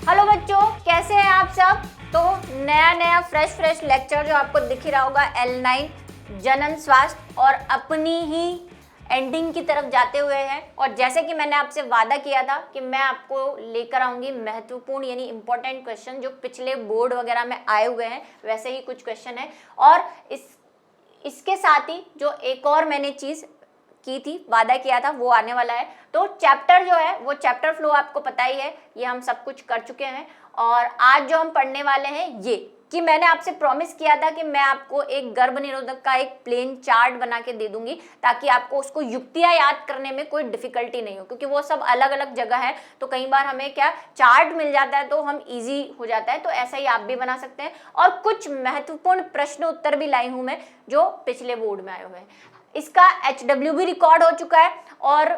Hello बच्चों, कैसे हैं आप सब। तो नया फ्रेश लेक्चर जो आपको दिख ही रहा होगा L9 जनन स्वास्थ्य और अपनी ही एंडिंग की तरफ जाते हुए हैं। और जैसे कि मैंने आपसे वादा किया था कि मैं आपको लेकर आऊंगी महत्वपूर्ण यानी इंपॉर्टेंट क्वेश्चन जो पिछले बोर्ड वगैरह में आए हुए हैं, वैसे ही कुछ क्वेश्चन है। और इसके साथ ही जो एक और मैंने चीज की थी, वादा किया था, वो आने वाला है। तो चैप्टर जो है वो चैप्टर फ्लो आपको पता ही है, ये हम सब कुछ कर चुके हैं। और आज जो हम पढ़ने वाले हैं ये कि मैंने आपसे प्रॉमिस किया था कि मैं आपको एक गर्भ निरोधक का एक प्लेन चार्ट बना के दे दूंगी ताकि आपको उसको युक्तियां याद करने में कोई डिफिकल्टी नहीं हो, क्योंकि वो सब अलग अलग जगह है। तो कई बार हमें क्या चार्ट मिल जाता है तो हम इजी हो जाता है। तो ऐसा ही आप भी बना सकते हैं। और कुछ महत्वपूर्ण प्रश्न उत्तर भी लाई हूं मैं जो पिछले बोर्ड में आए हुए हैं। इसका HW भी रिकॉर्ड हो चुका है और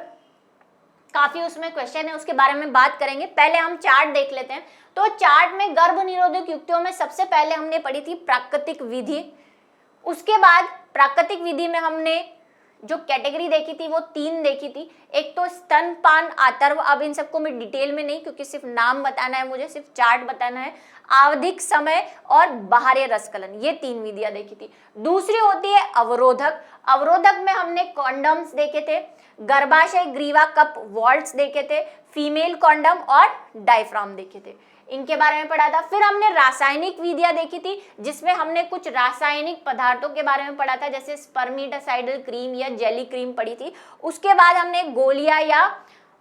काफी उसमें क्वेश्चन है, उसके बारे में बात करेंगे। पहले हम चार्ट देख लेते हैं। तो चार्ट में गर्भ निरोधक युक्तियों में सबसे पहले हमने पढ़ी थी प्राकृतिक विधि। उसके बाद प्राकृतिक विधि में हमने जो कैटेगरी देखी थी वो 3 देखी थी। एक तो स्तनपान आतर्व, अब इन सबको मैं डिटेल में नहीं, क्योंकि सिर्फ नाम बताना है मुझे, सिर्फ चार्ट बताना है। आवधिक समय और बाहरी रसकलन, ये 3 विधियां देखी थी। दूसरी होती है अवरोधक। अवरोधक में हमने कॉन्डम्स देखे थे, गर्भाशय ग्रीवा कप वॉल्ट्स देखे थे, फीमेल कॉन्डम और डायफ्राम देखे थे, इनके बारे में पढ़ा था। फिर हमने रासायनिक विधियां देखी थी जिसमें हमने कुछ रासायनिक पदार्थों के बारे में पढ़ा था, जैसे स्पर्मिडासाइडल क्रीम या जेली क्रीम पढ़ी थी। उसके बाद हमने गोलियां या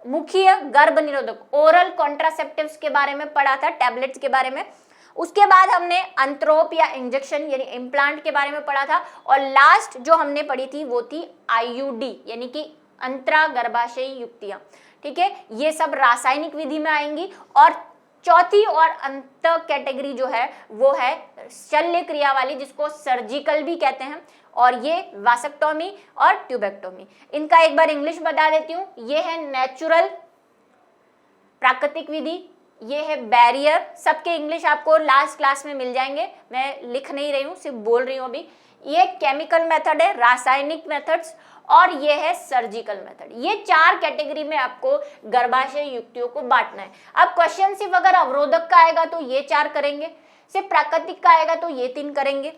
मुखीय गर्भ निरोधक ओरल कॉन्ट्रासेप्टिव्स के बारे में पढ़ा था, टैबलेट्स के बारे में। उसके बाद हमने अंतरोप या इंजेक्शन यानी इम्प्लांट के बारे में पढ़ा था। और लास्ट जो हमने पढ़ी थी वो थी IUD यानी कि अंतरा गर्भाशयी युक्तियां। ठीक है, ये सब रासायनिक विधि में आएंगी। और चौथी और अंत कैटेगरी जो है वो है शल्य क्रिया वाली, जिसको सर्जिकल भी कहते हैं, और ये वासेक्टोमी और ट्यूबेक्टोमी। इनका एक बार इंग्लिश बता देती हूँ। ये है नेचुरल प्राकृतिक विधि, ये है बैरियर। सबके इंग्लिश आपको लास्ट क्लास में मिल जाएंगे, मैं लिख नहीं रही हूँ, सिर्फ बोल रही हूँ अभी। ये केमिकल मेथड है, रासायनिक मेथड्स, और ये है सर्जिकल मेथड। ये 4 कैटेगरी में आपको गर्भाशय युक्तियों को बांटना है। अब क्वेश्चन सिर्फ अगर अवरोधक का आएगा तो ये 4 करेंगे, सिर्फ प्राकृतिक का आएगा तो ये 3 करेंगे।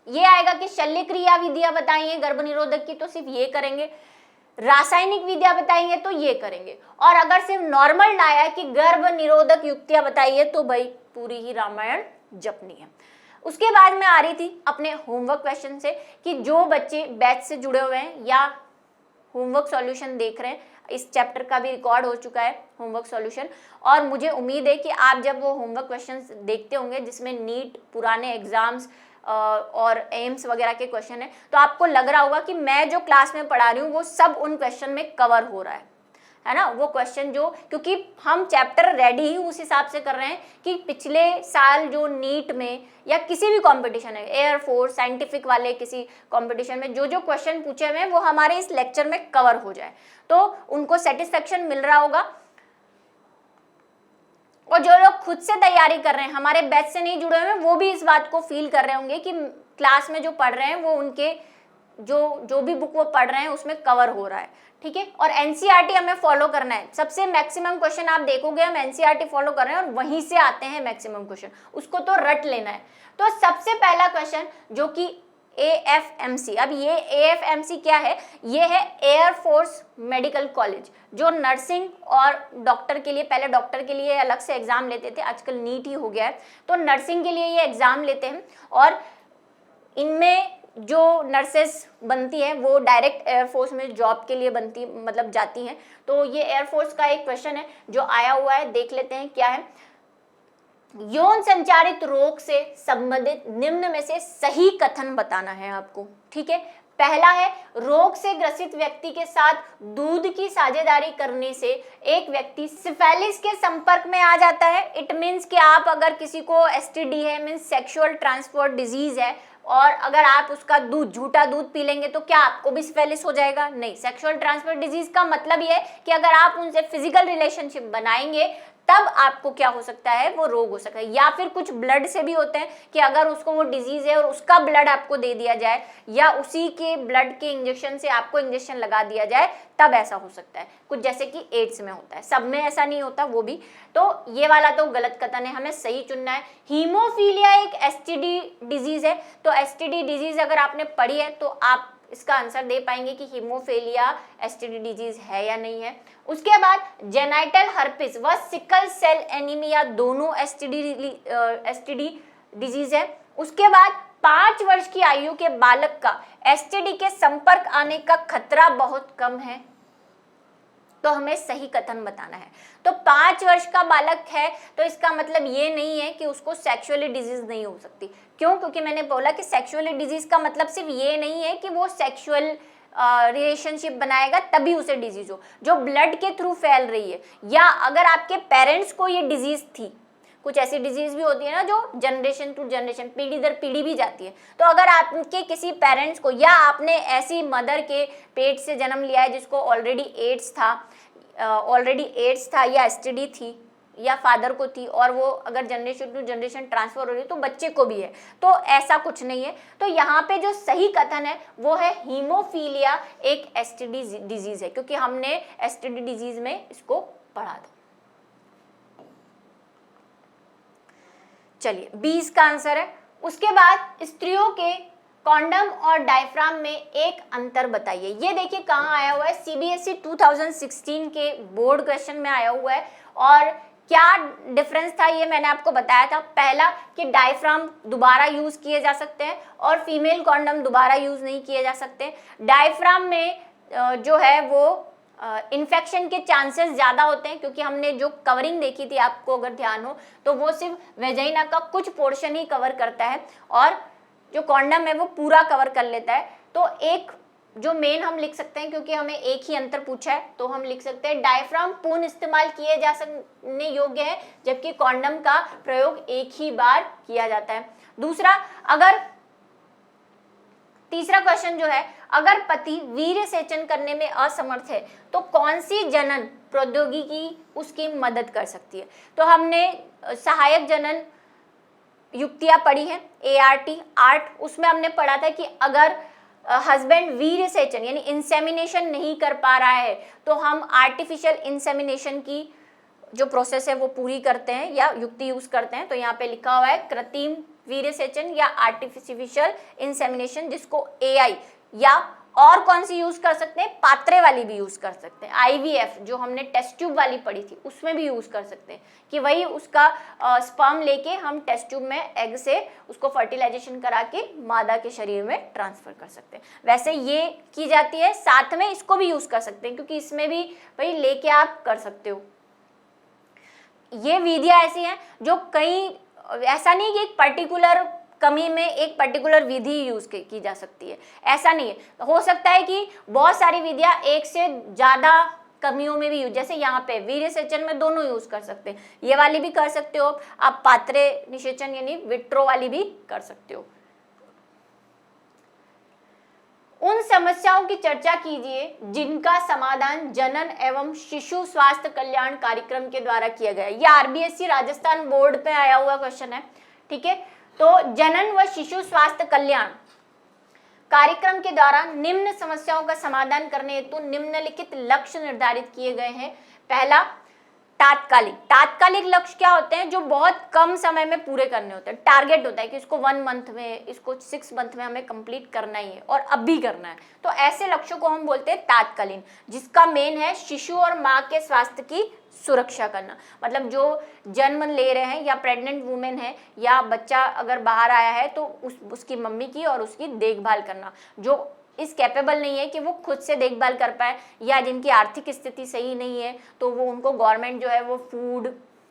ये आएगा कि शल्य क्रिया विधियां बताइए गर्भ निरोधक की तो सिर्फ ये करेंगे, रासायनिक विधियां बताएंगे तो ये करेंगे। और अगर सिर्फ नॉर्मल लाया कि गर्भ निरोधक युक्तियां बताइए तो भाई पूरी ही रामायण जपनी है। उसके बाद में आ रही थी अपने होमवर्क क्वेश्चन से कि जो बच्चे बैच से जुड़े हुए हैं या होमवर्क सॉल्यूशन देख रहे हैं, इस चैप्टर का भी रिकॉर्ड हो चुका है होमवर्क सॉल्यूशन। और मुझे उम्मीद है कि आप जब वो होमवर्क क्वेश्चंस देखते होंगे जिसमें नीट, पुराने एग्जाम्स और एम्स वगैरह के क्वेश्चन है, तो आपको लग रहा होगा कि मैं जो क्लास में पढ़ा रही हूँ वो सब उन क्वेश्चन में कवर हो रहा है ना। वो क्वेश्चन जो, क्योंकि हम चैप्टर रेडी ही उस हिसाब से कर रहे हैं कि पिछले साल जो नीट में या किसी भी कंपटीशन है, एयरफोर्स, साइंटिफिक वाले किसी कंपटीशन में जो जो क्वेश्चन पूछे हुए हैं वो हमारे इस लेक्चर में कवर हो जाए, तो उनको सेटिस्फेक्शन मिल रहा होगा। और जो लोग खुद से तैयारी कर रहे हैं, हमारे बैच से नहीं जुड़े हुए हैं, वो भी इस बात को फील कर रहे होंगे कि क्लास में जो पढ़ रहे हैं वो उनके जो भी बुक वो पढ़ रहे हैं उसमें कवर हो रहा है। ठीक है, और NCERT हमें फॉलो करना है। सबसे मैक्सिमम क्वेश्चन आप देखोगे हम NCERT फॉलो कर रहे हैं और वहीं से आते हैं मैक्सिमम क्वेश्चन, उसको तो रट लेना है। तो सबसे पहला क्वेश्चन जो कि AFMC, अब ये AFMC क्या है, ये है एयरफोर्स मेडिकल कॉलेज, जो नर्सिंग और डॉक्टर के लिए, पहले डॉक्टर के लिए अलग से एग्जाम लेते थे, आजकल नीट ही हो गया है, तो नर्सिंग के लिए ये एग्जाम लेते हैं। और इनमें जो नर्सेस बनती हैं वो डायरेक्ट एयरफोर्स में जॉब के लिए बनती, मतलब जाती हैं। तो ये एयरफोर्स का एक क्वेश्चन है जो आया हुआ है, देख लेते हैं क्या है। यौन संचारित रोग से संबंधित निम्न में से सही कथन बताना है आपको। ठीक है, पहला है रोग से ग्रसित व्यक्ति के साथ दूध की साझेदारी करने से एक व्यक्ति सिफिलिस के संपर्क में आ जाता है। इट मीन्स कि आप अगर किसी को STD है, मीन्स सेक्सुअल ट्रांसफर्ड डिजीज है, और अगर आप उसका दूध, झूठा दूध पी लेंगे तो क्या आपको भी सिफिलिस हो जाएगा? नहीं। सेक्सुअल ट्रांसफर्ड डिजीज का मतलब ये है कि अगर आप उनसे फिजिकल रिलेशनशिप बनाएंगे तब आपको क्या हो सकता है, वो रोग हो सकता है। या फिर कुछ ब्लड से भी होते हैं कि अगर उसको वो डिजीज है और उसका ब्लड आपको दे दिया जाए या उसी के ब्लड के इंजेक्शन से आपको इंजेक्शन लगा दिया जाए, तब ऐसा हो सकता है। कुछ जैसे कि एड्स में होता है, सब में ऐसा नहीं होता वो भी। तो ये वाला तो गलत कथन है, हमें सही चुनना है। हीमोफीलिया एक एसटीडी डिजीज है, तो एसटीडी डिजीज अगर आपने पढ़ी है तो आप इसका आंसर दे पाएंगे कि हीमोफीलिया एसटीडी डिजीज है या नहीं है। उसके बाद जेनाइटल हर्पिस व सिकल सेल एनीमिया दोनों एसटीडी डिजीज है। उसके बाद 5 वर्ष की आयु के बालक का एसटीडी के संपर्क आने का खतरा बहुत कम है, तो हमें सही कथन बताना है। तो 5 वर्ष का बालक है तो इसका मतलब ये नहीं है कि उसको सेक्सुअली डिजीज नहीं हो सकती। क्यों? क्योंकि मैंने बोला कि सेक्सुअली डिजीज का मतलब सिर्फ ये नहीं है कि वो सेक्सुअल रिलेशनशिप बनाएगा तभी उसे डिजीज हो, जो ब्लड के थ्रू फैल रही है, या अगर आपके पेरेंट्स को ये डिजीज थी। कुछ ऐसी डिजीज भी होती है ना जो जनरेशन टू जनरेशन, पीढ़ी दर पीढ़ी भी जाती है। तो अगर आपके किसी पेरेंट्स को, या आपने ऐसी मदर के पेट से जन्म लिया है जिसको ऑलरेडी एड्स था या एसटीडी थी, या फादर को थी, और वो अगर जनरेशन टू जनरेशन ट्रांसफर हो रही है तो बच्चे को भी है, तो ऐसा कुछ नहीं है। तो यहाँ पे जो सही कथन है वो है हीमोफीलिया एक एसटीडी डिजीज है, क्योंकि हमने एसटीडी डिजीज में इसको पढ़ा था। चलिए 20 का आंसर है। उसके बाद स्त्रियों के कॉन्डम और डायफ्राम में एक अंतर बताइए। ये देखिए कहाँ आया हुआ है, सीबीएसई 2016 के बोर्ड क्वेश्चन में आया हुआ है। और क्या डिफरेंस था ये मैंने आपको बताया था। पहला कि डायफ्राम दोबारा यूज किए जा सकते हैं और फीमेल कॉन्डम दोबारा यूज नहीं किए जा सकते। डायफ्राम में जो है वो इन्फेक्शन के चांसेस ज़्यादा होते हैं, क्योंकि हमने जो कवरिंग देखी थी, आपको अगर ध्यान हो तो वो सिर्फ वेजाइना का कुछ पोर्शन ही कवर करता है और जो कॉन्डम है वो पूरा कवर कर लेता है। तो एक जो मेन हम लिख सकते हैं, क्योंकि हमें एक ही अंतर पूछा है, तो हम लिख सकते हैं डायफ्राम पूर्ण इस्तेमाल किए जा सकने योग्य है, जबकि कॉन्डम का प्रयोग एक ही बार किया जाता है। दूसरा, अगर तीसरा क्वेश्चन जो है, अगर पति वीर्य सेचन करने में असमर्थ है तो कौन सी जनन प्रौद्योगिकी उसकी मदद कर सकती है। तो हमने सहायक जनन युक्तियां पढ़ी है, ART, उसमें हमने पढ़ा था कि अगर हस्बैंड वीर्य सेचन यानी इंसेमिनेशन नहीं कर पा रहा है तो हम आर्टिफिशियल इंसेमिनेशन की जो प्रोसेस है वो पूरी करते हैं या युक्ति यूज करते हैं। तो यहाँ पे लिखा हुआ है कृत्रिम वीर्य सेचन या आर्टिफिशियल इंसेमिनेशन, जिसको AI, या और कौन सी यूज कर सकते हैं, पात्रे वाली भी यूज कर सकते हैं। IVF जो हमने टेस्ट ट्यूब वाली पढ़ी थी उसमें भी यूज कर सकते हैं, कि वही उसका स्पर्म लेके हम टेस्ट ट्यूब में एग से उसको फर्टिलाइजेशन करा के मादा के शरीर में ट्रांसफर कर सकते हैं। वैसे ये की जाती है, साथ में इसको भी यूज कर सकते हैं, क्योंकि इसमें भी वही लेके आप कर सकते हो। ये विधियां ऐसी हैं जो कई, ऐसा नहीं कि एक पर्टिकुलर कमी में एक पर्टिकुलर विधि यूज की जा सकती है, ऐसा नहीं है। हो सकता है कि बहुत सारी विधियां एक से ज्यादा कमियों में भी यूज, जैसे यहाँ पे वीर्य सेचन में दोनों यूज कर सकते हैं, ये वाली भी कर सकते हो आप, पात्रे निषेचन यानी विट्रो वाली भी कर सकते हो। उन समस्याओं की चर्चा कीजिए जिनका समाधान जनन एवं शिशु स्वास्थ्य कल्याण कार्यक्रम के द्वारा किया गया। यह RBSE राजस्थान बोर्ड पे आया हुआ क्वेश्चन है, ठीक है। तो जनन व शिशु स्वास्थ्य कल्याण कार्यक्रम के द्वारा निम्न समस्याओं का समाधान करने हेतु निम्नलिखित लक्ष्य निर्धारित किए गए हैं। पहला, तात्कालिक लक्ष्य क्या होते हैं, जो बहुत कम समय में पूरे करने होते हैं। टारगेट होता है कि इसको 1 मंथ में, इसको 6 मंथ में हमें कंप्लीट करना ही है और अब भी करना है। तो ऐसे लक्ष्यों को हम बोलते हैं तात्कालीन, जिसका मेन है शिशु और माँ के स्वास्थ्य की सुरक्षा करना। मतलब जो जन्म ले रहे हैं या प्रेग्नेंट वुमेन है या बच्चा अगर बाहर आया है तो उसकी मम्मी की और उसकी देखभाल करना। जो इस कैपेबल नहीं है कि वो खुद से देखभाल कर पाए या जिनकी आर्थिक स्थिति सही नहीं है, तो वो उनको गवर्नमेंट जो है वो फूड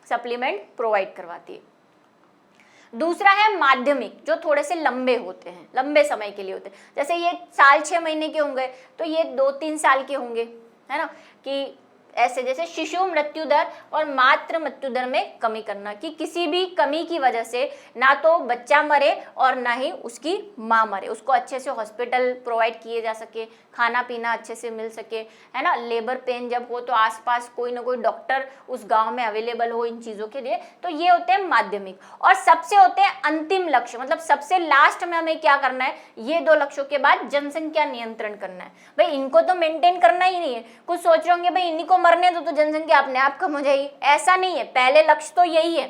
सप्लीमेंट प्रोवाइड करवाती है। दूसरा है माध्यमिक, जो थोड़े से लंबे होते हैं, लंबे समय के लिए होते हैं। जैसे ये 6 महीने के होंगे तो ये 2-3 साल के होंगे, है ना, कि ऐसे जैसे शिशु मृत्यु दर और मातृ मृत्यु दर में कमी करना, कि किसी भी कमी की वजह से ना तो बच्चा मरे और ना ही उसकी माँ मरे, उसको अच्छे से हॉस्पिटल प्रोवाइड किए जा सके, खाना पीना अच्छे से मिल सके, है ना। लेबर पेन जब हो तो आसपास कोई ना कोई डॉक्टर उस गांव में अवेलेबल हो इन चीज़ों के लिए। तो ये होते हैं माध्यमिक। और सबसे होते हैं अंतिम लक्ष्य, मतलब सबसे लास्ट में हमें क्या करना है, ये 2 लक्ष्यों के बाद जनसंख्या नियंत्रण करना है। भाई इनको तो मेंटेन करना ही नहीं है। कुछ सोच रहे होंगे भाई इन्हीं को मरने दो तो जनसंख्या अपने आप कम हो जाएगी, ऐसा नहीं है। पहले लक्ष्य तो यही है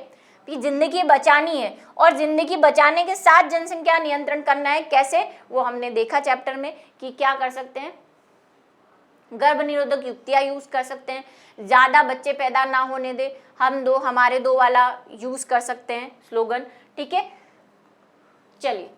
कि जिंदगी बचानी है, और जिंदगी बचाने के साथ जनसंख्या नियंत्रण करना है। कैसे, वो हमने देखा चैप्टर में कि क्या कर सकते हैं, गर्भ निरोधक युक्तियां यूज कर सकते हैं, ज्यादा बच्चे पैदा ना होने दे, हम दो हमारे दो वाला यूज कर सकते हैं स्लोगन, ठीक है। चलिए,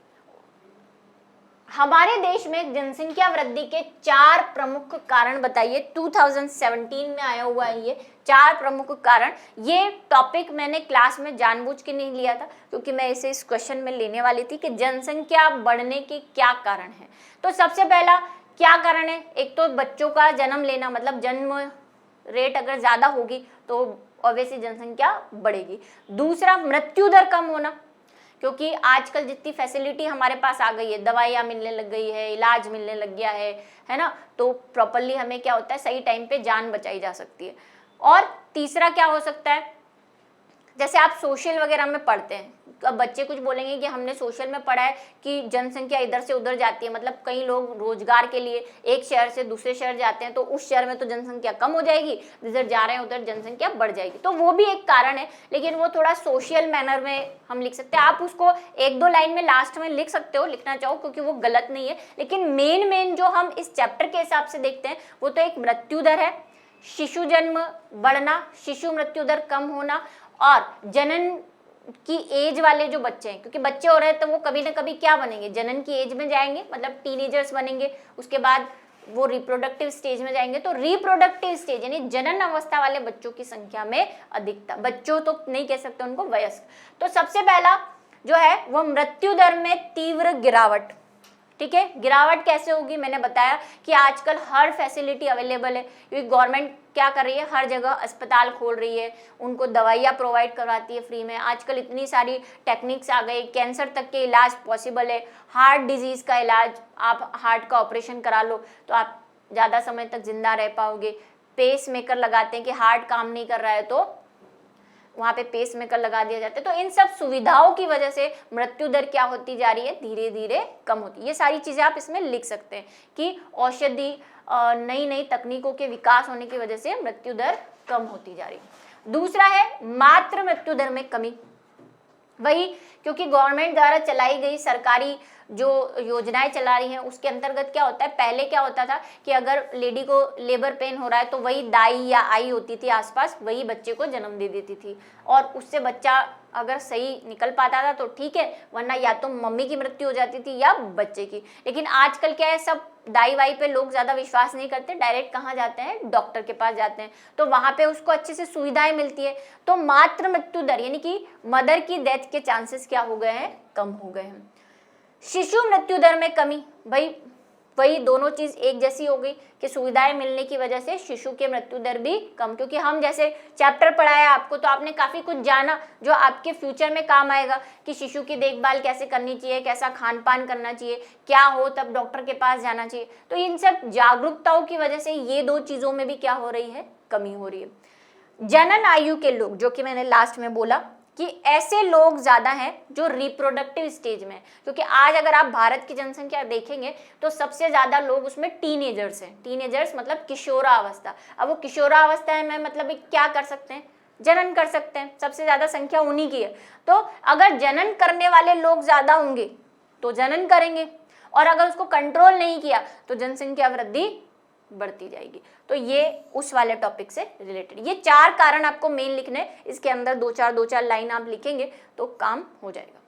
हमारे देश में जनसंख्या वृद्धि के 4 प्रमुख कारण बताइए। 2017 में आया हुआ है ये 4 प्रमुख कारण। ये टॉपिक मैंने क्लास में जानबूझ के नहीं लिया था, क्योंकि मैं इसे इस क्वेश्चन में लेने वाली थी कि जनसंख्या बढ़ने के क्या कारण है। तो सबसे पहला क्या कारण है, एक तो बच्चों का जन्म लेना, मतलब जन्म रेट अगर ज्यादा होगी तो ऑब्वियसली जनसंख्या बढ़ेगी। दूसरा, मृत्यु दर कम होना, क्योंकि आजकल जितनी फैसिलिटी हमारे पास आ गई है, दवाइयाँ मिलने लग गई है, इलाज मिलने लग गया है ना, तो प्रॉपरली हमें क्या होता है, सही टाइम पे जान बचाई जा सकती है। और तीसरा क्या हो सकता है, जैसे आप सोशल वगैरह में पढ़ते हैं, अब बच्चे कुछ बोलेंगे कि हमने सोशल में पढ़ा है कि जनसंख्या इधर से उधर जाती है, मतलब कई लोग रोजगार के लिए एक शहर से दूसरे शहर जाते हैं, तो उस शहर में तो जनसंख्या कम हो जाएगी, जिधर जा रहे हैं उधर जनसंख्या बढ़ जाएगी। तो वो भी एक कारण है, लेकिन वो थोड़ा सोशल मैनर में हम लिख सकते हैं। आप उसको 1-2 लाइन में लास्ट में लिख सकते हो, लिखना चाहो, क्योंकि वो गलत नहीं है। लेकिन मेन जो हम इस चैप्टर के हिसाब से देखते हैं वो तो एक मृत्यु दर है, शिशु जन्म बढ़ना, शिशु मृत्यु दर कम होना, और जनन की एज वाले जो बच्चे हैं, क्योंकि बच्चे हो रहे हैं तो वो कभी ना कभी क्या बनेंगे, जनन की एज में जाएंगे, मतलब टीनेजर्स बनेंगे, उसके बाद वो रिप्रोडक्टिव स्टेज में जाएंगे। तो रिप्रोडक्टिव स्टेज यानी जनन अवस्था वाले बच्चों की संख्या में अधिकता, बच्चों तो नहीं कह सकते उनको, वयस्क। तो सबसे पहला जो है वो मृत्यु दर में तीव्र गिरावट, ठीक है। गिरावट कैसे होगी, मैंने बताया कि आजकल हर फैसिलिटी अवेलेबल है, क्योंकि गवर्नमेंट क्या कर रही है, हर जगह अस्पताल खोल रही है, उनको दवाइयाँ प्रोवाइड करवाती है फ्री में। आजकल इतनी सारी टेक्निक्स आ गई, कैंसर तक के इलाज पॉसिबल है, हार्ट डिजीज़ का इलाज, आप हार्ट का ऑपरेशन करा लो तो आप ज़्यादा समय तक जिंदा रह पाओगे। पेस मेकर लगाते हैं कि हार्ट काम नहीं कर रहा है तो वहाँ पे पेस मेकर लगा दिया जाता है। तो इन सब सुविधाओं की वजह से मृत्यु दर क्या होती जा रही है, धीरे धीरे कम होती है। ये सारी चीज़ें आप इसमें लिख सकते हैं कि औषधि नई नई तकनीकों के विकास होने की वजह से मृत्यु दर कम होती जा रही है। दूसरा है मातृ मृत्यु दर में कमी, वही क्योंकि गवर्नमेंट द्वारा चलाई गई सरकारी जो योजनाएं चला रही हैं उसके अंतर्गत क्या होता है, पहले क्या होता था कि अगर लेडी को लेबर पेन हो रहा है तो वही दाई या आई होती थी आसपास, वही बच्चे को जन्म दे देती थी, और उससे बच्चा अगर सही निकल पाता था तो ठीक है, वरना या तो मम्मी की मृत्यु हो जाती थी या बच्चे की। लेकिन आजकल क्या है, सब दाई वाई पे लोग ज़्यादा विश्वास नहीं करते, डायरेक्ट कहाँ जाते हैं, डॉक्टर के पास जाते हैं, तो वहाँ पे उसको अच्छे से सुविधाएं मिलती है। तो मातृ मृत्यु दर यानी कि मदर की डेथ के चांसेस क्या हो गए हैं, कम हो गए हैं। शिशु मृत्यु दर में कमी, भाई वही दोनों चीज़ एक जैसी हो गई कि सुविधाएं मिलने की वजह से शिशु के मृत्यु दर भी कम, क्योंकि हम जैसे चैप्टर पढ़ाया आपको तो आपने काफ़ी कुछ जाना जो आपके फ्यूचर में काम आएगा कि शिशु की देखभाल कैसे करनी चाहिए, कैसा खान पान करना चाहिए, क्या हो तब डॉक्टर के पास जाना चाहिए। तो इन सब जागरूकताओं की वजह से ये 2 चीज़ों में भी क्या हो रही है, कमी हो रही है। जनन आयु के लोग, जो कि मैंने लास्ट में बोला कि ऐसे लोग ज़्यादा हैं जो रिप्रोडक्टिव स्टेज में, क्योंकि आज अगर आप भारत की जनसंख्या देखेंगे तो सबसे ज़्यादा लोग उसमें टीनेजर्स हैं। टीनेजर्स मतलब किशोरावस्था। अब वो किशोरावस्था में मतलब क्या कर सकते हैं, जनन कर सकते हैं, सबसे ज़्यादा संख्या उन्हीं की है। तो अगर जनन करने वाले लोग ज़्यादा होंगे तो जनन करेंगे, और अगर उसको कंट्रोल नहीं किया तो जनसंख्या वृद्धि बढ़ती जाएगी। तो ये उस वाले टॉपिक से रिलेटेड ये 4 कारण आपको मेन लिखने, इसके अंदर 2-4 लाइन आप लिखेंगे तो काम हो जाएगा।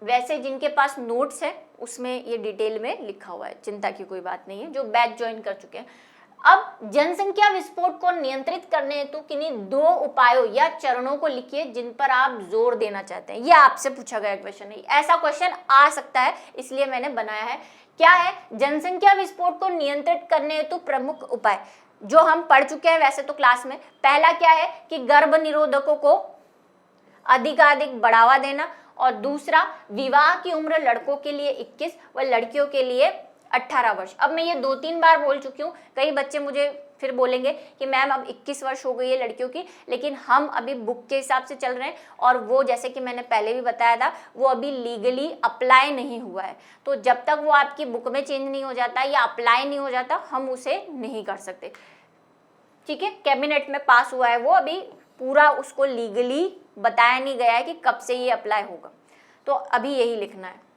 वैसे जिनके पास नोट्स है उसमें ये डिटेल में लिखा हुआ है, चिंता की कोई बात नहीं है, जो बैच ज्वाइन कर चुके हैं। अब जनसंख्या विस्फोट को नियंत्रित करने हेतु किन्हीं 2 उपायों या चरणों को लिखिए जिन पर आप जोर देना चाहते हैं। ये आपसे पूछा गया क्वेश्चन है, ऐसा क्वेश्चन आ सकता है इसलिए मैंने बनाया है। क्या है, जनसंख्या विस्फोट को नियंत्रित करने हेतु प्रमुख उपाय। जो हम पढ़ चुके हैं वैसे तो क्लास में। पहला क्या है कि गर्भ निरोधकों को अधिकाधिक बढ़ावा देना, और दूसरा विवाह की उम्र लड़कों के लिए 21 व लड़कियों के लिए 18 वर्ष। अब मैं ये 2-3 बार बोल चुकी हूँ, कई बच्चे मुझे फिर बोलेंगे कि मैम अब 21 वर्ष हो गई है लड़कियों की, लेकिन हम अभी बुक के हिसाब से चल रहे हैं, और वो जैसे कि मैंने पहले भी बताया था वो अभी लीगली अप्लाई नहीं हुआ है। तो जब तक वो आपकी बुक में चेंज नहीं हो जाता या अप्लाई नहीं हो जाता हम उसे नहीं कर सकते। ठीक है, कैबिनेट में पास हुआ है वो, अभी पूरा उसको लीगली बताया नहीं गया है कि कब से ये अप्लाई होगा, तो अभी यही लिखना है।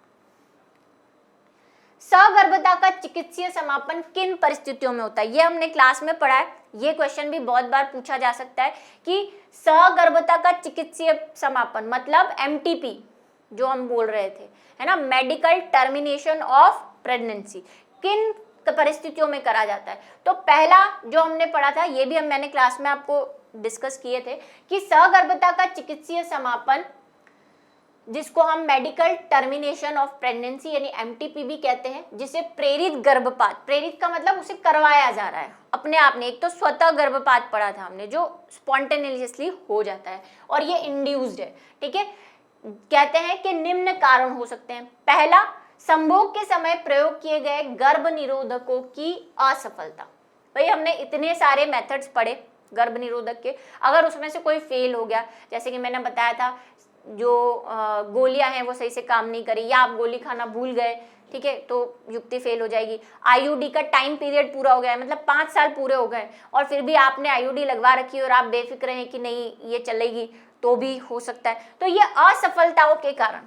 सगर्भता का चिकित्सीय समापन किन परिस्थितियों में होता है, ये हमने क्लास में पढ़ा है। ये क्वेश्चन भी बहुत बार पूछा जा सकता है कि सगर्भता का चिकित्सीय समापन मतलब MTP जो हम बोल रहे थे, है ना, मेडिकल टर्मिनेशन ऑफ प्रेगनेंसी, किन परिस्थितियों में करा जाता है। तो पहला जो हमने पढ़ा था, ये भी मैंने क्लास में आपको डिस्कस किए थे कि सगर्भता का चिकित्सीय समापन, जिसको हम मेडिकल टर्मिनेशन ऑफ प्रेगनेंसी यानी MTP भी कहते हैं, जिसे प्रेरित गर्भपात, प्रेरित का मतलब उसे करवाया जा रहा है अपने आप ने। एक तो स्वतः गर्भपात पढ़ा था हमने जो स्पॉन्टेनियसली हो जाता है, और ये इंड्यूस्ड है। ठीक है, कहते हैं कि निम्न कारण हो सकते हैं। पहला, संभोग के समय प्रयोग किए गए गर्भ निरोधकों की असफलता। भाई हमने इतने सारे मेथड्स पढ़े गर्भ निरोधक के, अगर उसमें से कोई फेल हो गया, जैसे कि मैंने बताया था जो गोलियां हैं वो सही से काम नहीं करी, या आप गोली खाना भूल गए, ठीक है, तो युक्ति फेल हो जाएगी। IUD का टाइम पीरियड पूरा हो गया है, मतलब 5 साल पूरे हो गए और फिर भी आपने IUD लगवा रखी और आप बेफिक्र हैं कि नहीं ये चलेगी, तो भी हो सकता है। तो ये असफलताओं के कारण,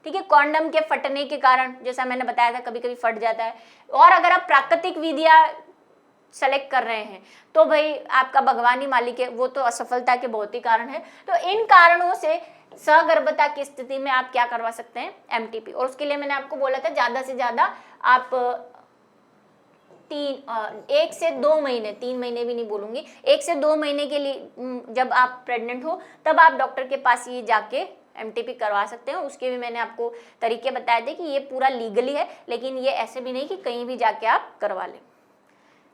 ठीक है, कॉन्डम के फटने के कारण, जैसा मैंने बताया था कभी कभी फट जाता है। और अगर आप प्राकृतिक विधियां सेलेक्ट कर रहे हैं तो भाई आपका भगवान ही मालिक है, वो तो असफलता के बहुत ही कारण है। तो इन कारणों से सगर्भता की स्थिति में आप क्या करवा सकते हैं, MTP। और उसके लिए मैंने आपको बोला था ज्यादा से ज्यादा आप 1 से 2 महीने, 3 महीने भी नहीं बोलूंगी, 1 से 2 महीने के लिए जब आप प्रेग्नेंट हो तब आप डॉक्टर के पास ये जाके MTP करवा सकते हैं। उसके भी मैंने आपको तरीके बताए थे कि ये पूरा लीगली है, लेकिन ये ऐसे भी नहीं कि कहीं भी जाके आप करवा लें।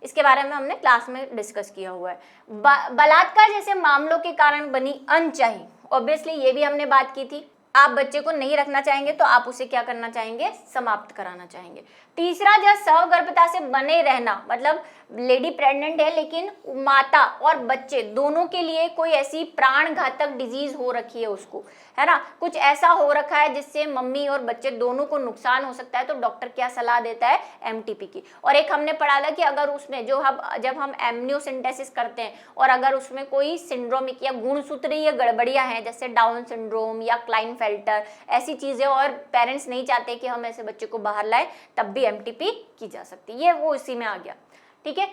इसके बारे में हमने क्लास में डिस्कस किया हुआ है। बलात्कार जैसे मामलों के कारण बनी अनचाही, ऑब्वियसली ये भी हमने बात की थी। आप बच्चे को नहीं रखना चाहेंगे तो आप उसे क्या करना चाहेंगे, समाप्त कराना चाहेंगे। तीसरा, जब सगर्भता से बने रहना, मतलब लेडी प्रेग्नेंट है लेकिन माता और बच्चे दोनों के लिए कोई ऐसी प्राण घातक डिजीज हो रखी है उसको, है ना, कुछ ऐसा हो रखा है जिससे मम्मी और बच्चे दोनों को नुकसान हो सकता है, तो डॉक्टर क्या सलाह देता है, MTP की। और एक हमने पढ़ा था कि अगर उसमें जब हम एमनियोसेंटेसिस करते हैं और अगर उसमें कोई सिंड्रोमिक या गुणसूत्रीय गड़बड़ियां हैं, जैसे डाउन सिंड्रोम या क्लाइनफेल्टर, ऐसी चीजें, और पेरेंट्स नहीं चाहते कि हम ऐसे बच्चे को बाहर लाएं, तब भी MTP की जा सकती है। ये वो इसी में आ गया। ठीक है,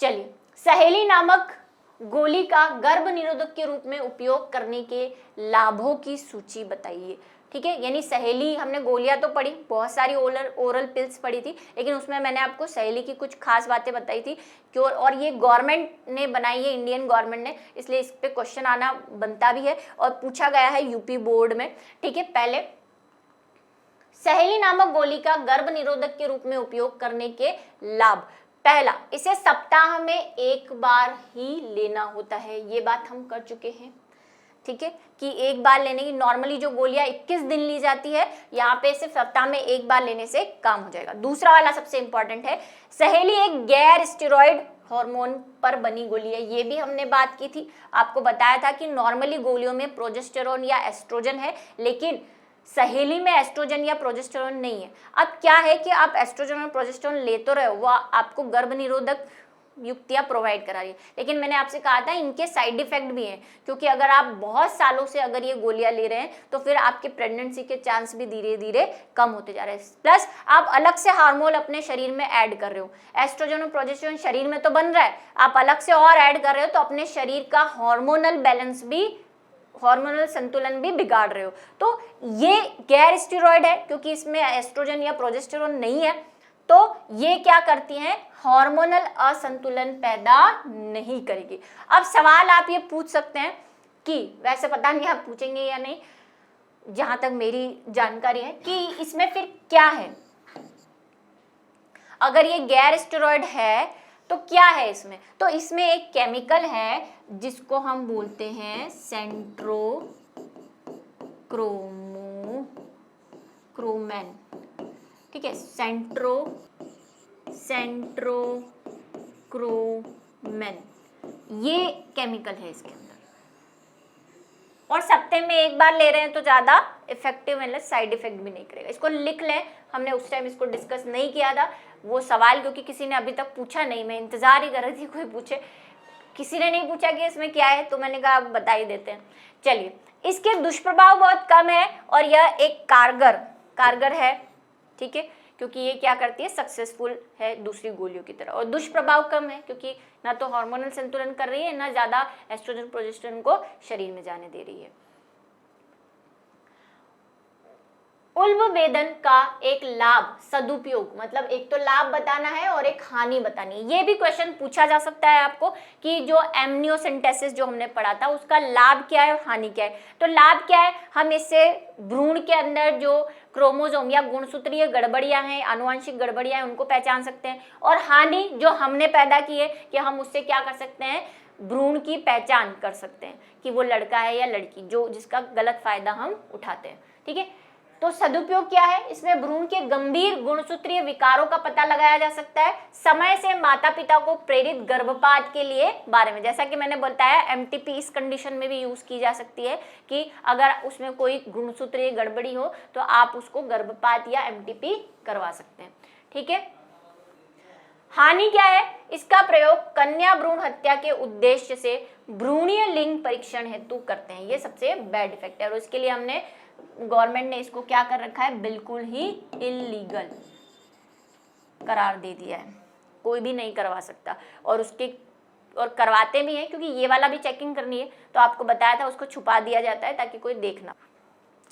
चलिए, सहेली नामक गोली का गर्भ निरोधक के रूप में उपयोग करने के लाभों की सूची बताइए। ठीक है, यानी सहेली, हमने गोलियां तो पढ़ी, बहुत सारी ओरल पिल्स पढ़ी थी, लेकिन उसमें मैंने आपको सहेली की कुछ खास बातें बताई थी क्यों, और ये गवर्नमेंट ने बनाई है, इंडियन गवर्नमेंट ने, इसलिए इस पे क्वेश्चन आना बनता भी है और पूछा गया है UP बोर्ड में। ठीक है, पहले सहेली नामक गोली का गर्भ निरोधक के रूप में उपयोग करने के लाभ। पहला, इसे सप्ताह में 1 बार ही लेना होता है, ये बात हम कर चुके हैं। ठीक है, कि 1 बार लेने की, नॉर्मली जो गोलियां 21 दिन ली जाती है, यहाँ पे सिर्फ सप्ताह में 1 बार लेने से काम हो जाएगा। दूसरा वाला सबसे इंपॉर्टेंट है, सहेली एक गैर स्टेरॉइड हार्मोन पर बनी गोली है, ये भी हमने बात की थी, आपको बताया था कि नॉर्मली गोलियों में प्रोजेस्टेरोन या एस्ट्रोजन है, लेकिन सहेली में एस्ट्रोजन या प्रोजेस्टेरोन नहीं है। अब क्या है कि आप एस्ट्रोजन और प्रोजेस्टेरोन ले तो रहे हो, वो आपको गर्भ निरोधक युक्तियां प्रोवाइड करा रही है, लेकिन मैंने आपसे कहा था इनके साइड इफेक्ट भी हैं, क्योंकि अगर आप बहुत सालों से अगर ये गोलियां ले रहे हैं तो फिर आपके प्रेगनेंसी के चांस भी धीरे धीरे कम होते जा रहे हैं। प्लस आप अलग से हार्मोन अपने शरीर में ऐड कर रहे हो, एस्ट्रोजन और प्रोजेस्टेरोन शरीर में तो बन रहा है, आप अलग से और ऐड कर रहे हो, तो अपने शरीर का हार्मोनल संतुलन भी बिगाड़ रहे हो। तो ये गैर स्टेरॉइड है, क्योंकि इसमें एस्ट्रोजन या प्रोजेस्टेरोन नहीं है, तो ये क्या करती हैं, हार्मोनल असंतुलन पैदा नहीं करेगी। अब सवाल आप ये पूछ सकते हैं कि, वैसे पता नहीं आप पूछेंगे या नहीं, जहां तक मेरी जानकारी है, कि इसमें फिर क्या है। अगर ये गैर स्टेरॉइड है तो क्या है इसमें? तो इसमें एक केमिकल है जिसको हम बोलते हैं सेंट्रोक्रोमेन, ठीक है, सेंट्रोक्रोमेन, ये केमिकल है इसके अंदर। और सप्ताह में एक बार ले रहे हैं तो ज्यादा इफेक्टिव मतलब साइड इफेक्ट भी नहीं करेगा। इसको लिख लें, हमने उस टाइम इसको डिस्कस नहीं किया था वो सवाल, क्योंकि किसी ने अभी तक पूछा नहीं, मैं इंतजार ही कर रही थी कोई पूछे, किसी ने नहीं पूछा कि इसमें क्या है, तो मैंने कहा आप बता ही देते हैं। चलिए, इसके दुष्प्रभाव बहुत कम है और यह एक कारगर है, ठीक है, क्योंकि ये क्या करती है, सक्सेसफुल है दूसरी गोलियों की तरह। और दुष्प्रभाव कम है क्योंकि ना तो हार्मोनल संतुलन कर रही है, ना ज्यादा एस्ट्रोजन प्रोजेस्टेरोन को शरीर में जाने दे रही है। उल्बवेदन का एक लाभ, सदुपयोग, मतलब एक तो लाभ बताना है और एक हानि बतानी है। ये भी क्वेश्चन पूछा जा सकता है आपको कि जो एमनियोसेंटेसिस जो हमने पढ़ा था उसका लाभ क्या है और हानि क्या है। तो लाभ क्या है, हम इससे भ्रूण के अंदर जो क्रोमोसोम या गुणसूत्रीय गड़बड़ियां हैं, आनुवंशिक गड़बड़ियां हैं, उनको पहचान सकते हैं। और हानि जो हमने पैदा की है कि हम उससे क्या कर सकते हैं, भ्रूण की पहचान कर सकते हैं कि वो लड़का है या लड़की, जो जिसका गलत फायदा हम उठाते हैं, ठीक है। तो सदुपयोग क्या है, इसमें भ्रूण के गंभीर गुणसूत्रीय विकारों का पता लगाया जा सकता है, समय से माता पिता को प्रेरित गर्भपात के लिए बारे में, जैसा कि मैंने बताया एमटीपी इस कंडीशन में भी यूज की जा सकती है कि अगर उसमें कोई गुणसूत्रीय गड़बड़ी हो तो आप उसको गर्भपात या एमटीपी करवा सकते हैं, ठीक है। हानि क्या है, इसका प्रयोग कन्या भ्रूण हत्या के उद्देश्य से भ्रूणीय लिंग परीक्षण हेतु करते हैं, ये सबसे बैड इफेक्ट है। और इसके लिए हमने गवर्नमेंट ने इसको क्या कर रखा है, बिल्कुल ही इलीगल करार दे दिया है, कोई भी नहीं करवा सकता। और और करवाते भी हैं क्योंकि ये वाला भी चेकिंग करनी है, तो आपको बताया था उसको छुपा दिया जाता है ताकि कोई देख ना।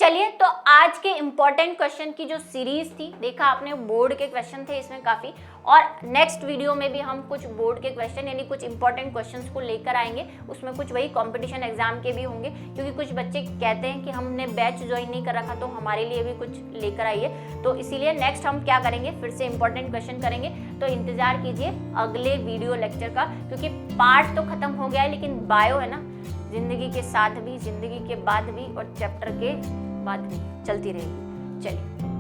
चलिए, तो आज के इम्पोर्टेंट क्वेश्चन की जो सीरीज थी, देखा आपने बोर्ड के क्वेश्चन थे इसमें काफी, और नेक्स्ट वीडियो में भी हम कुछ बोर्ड के क्वेश्चन यानी कुछ इंपॉर्टेंट क्वेश्चंस को लेकर आएंगे। उसमें कुछ वही कंपटीशन एग्जाम के भी होंगे, क्योंकि कुछ बच्चे कहते हैं कि हमने बैच ज्वाइन नहीं कर रखा, तो हमारे लिए भी कुछ लेकर आइए। तो इसीलिए नेक्स्ट हम क्या करेंगे, फिर से इंपॉर्टेंट क्वेश्चन करेंगे, तो इंतजार कीजिए अगले वीडियो लेक्चर का, क्योंकि पार्ट तो खत्म हो गया है लेकिन बायो है ना, जिंदगी के साथ भी, जिंदगी के बाद भी और चैप्टर के बाद भी चलती रहेगी। चलिए।